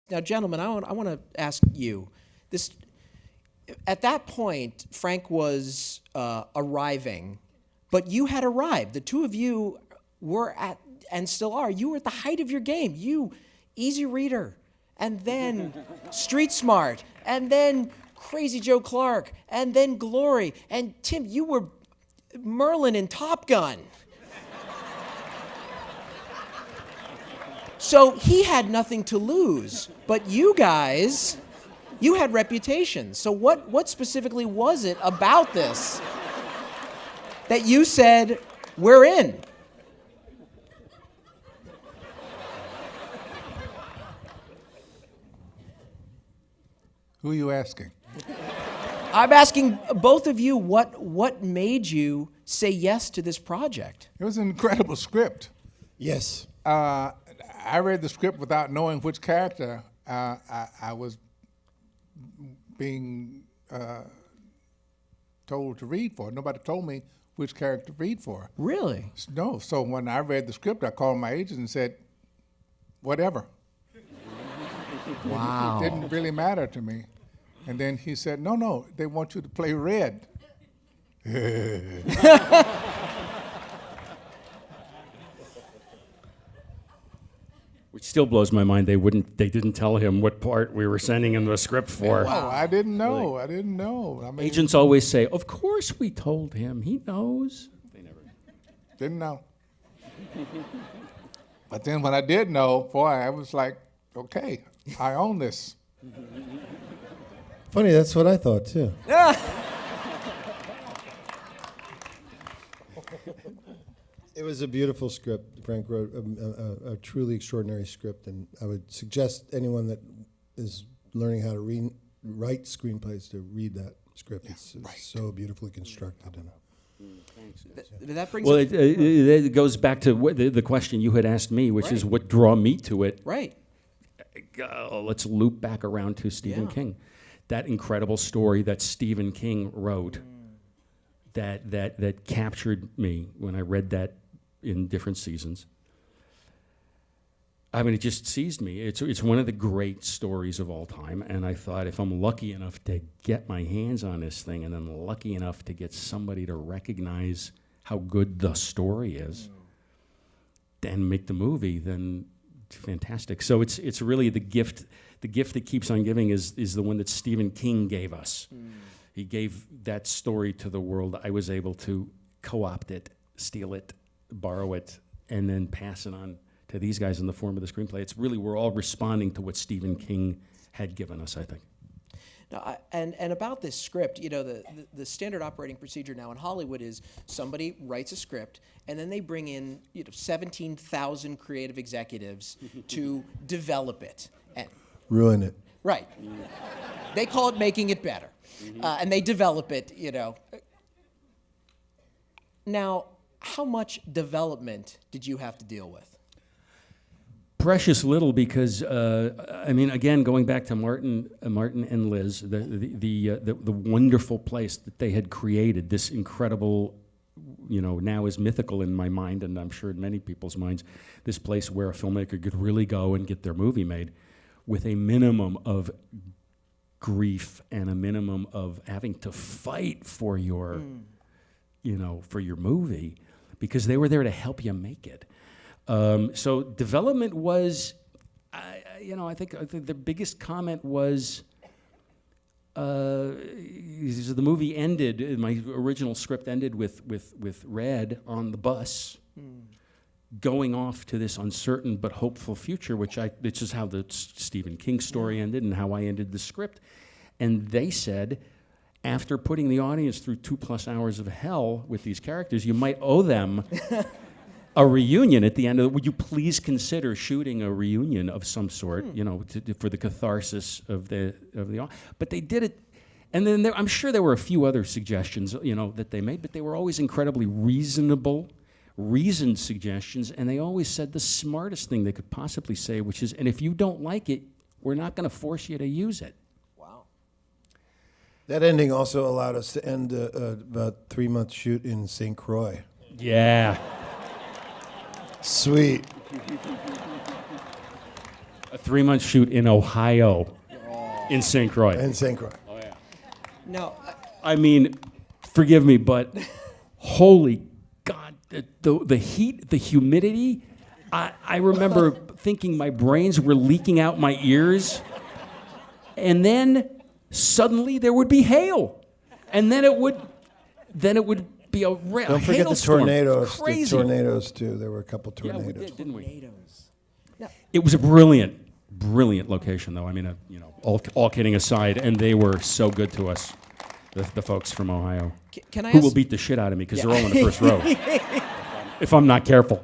Now, gentlemen, I want to ask you this. At that point, Frank was arriving, but you had arrived. The two of you were at, and still are, you were at the height of your game. You, easy reader, and then street smart, and then Crazy Joe Clark, and then Glory. And Tim, you were Merlin in Top Gun. So he had nothing to lose, but you guys, you had reputation. So what specifically was it about this that you said, we're in? Who are you asking? I'm asking both of you what made you say yes to this project? It was an incredible script. Yes. I read the script without knowing which character I was being told to read for. Nobody told me which character to read for. Really? No. So when I read the script, I called my agent and said, whatever. Wow. It didn't really matter to me. And then he said, no, they want you to play Red. Which still blows my mind. They didn't tell him what part we were sending him the script for. Oh, I didn't know. I didn't know. I mean, Agents always say, "Of course we told him. He knows." They never. didn't know. But then when I did know, boy, I was like, okay, I own this. Funny, that's what I thought too. It was a beautiful script. Frank wrote a truly extraordinary script, and I would suggest anyone that is learning how to write screenplays to read that script. It's so beautifully constructed. That brings Well, up, it goes back to the question you had asked me, which is what drew me to it. right. Let's loop back around to Stephen King. That incredible story that Stephen King wrote that captured me when I read that in different seasons. I mean, it just seized me. It's one of the great stories of all time, and I thought if I'm lucky enough to get my hands on this thing, and then lucky enough to get somebody to recognize how good the story is, and make the movie, then it's fantastic. So it's really the gift. The gift that keeps on giving is the one that Stephen King gave us. He gave that story to the world. I was able to co-opt it, steal it, borrow it, and then pass it on to these guys in the form of the screenplay. It's really, we're all responding to what Stephen King had given us, I think. Now, and about this script, you know, the standard operating procedure now in Hollywood is somebody writes a script, and then they bring in 17,000 creative executives to develop it. And, Ruin it. right. They call it making it better. And they develop it, Now, how much development did you have to deal with? Precious little, because I mean, again, going back to Martin and Liz, the wonderful place that they had created, this incredible, now is mythical in my mind, and I'm sure in many people's minds, this place where a filmmaker could really go and get their movie made with a minimum of grief and a minimum of having to fight for your, for your movie, because they were there to help you make it. So development was, I think the biggest comment was, the movie ended, my original script ended with Red on the bus, going off to this uncertain but hopeful future, which is how the Stephen King story ended and how I ended the script. And they said, after putting the audience through 2+ hours of hell with these characters, you might owe them a reunion at the end of it. Would you please consider shooting a reunion of some sort, for the catharsis of the. But they did it, and then I'm sure there were a few other suggestions, that they made, but they were always incredibly reasoned suggestions, and they always said the smartest thing they could possibly say, which is, and if you don't like it, we're not going to force you to use it. Wow. That ending also allowed us to end about 3-month shoot in St. Croix. Yeah. Sweet. A 3-month shoot in Ohio, in St. Croix. And St. Croix. Now, I mean, forgive me, but holy God, the heat, the humidity. I remember thinking my brains were leaking out my ears, and then suddenly there would be hail, and then it would be a Don't forget the hailstorm. tornadoes. Crazy. The tornadoes too. There were a couple Yeah, tornadoes. we did, didn't we? tornadoes. It was a brilliant location, though. I mean, all kidding aside, and they were so good to us, the folks from Ohio, Can I who ask? will beat the shit out of me because they're all in the first row if I'm not careful.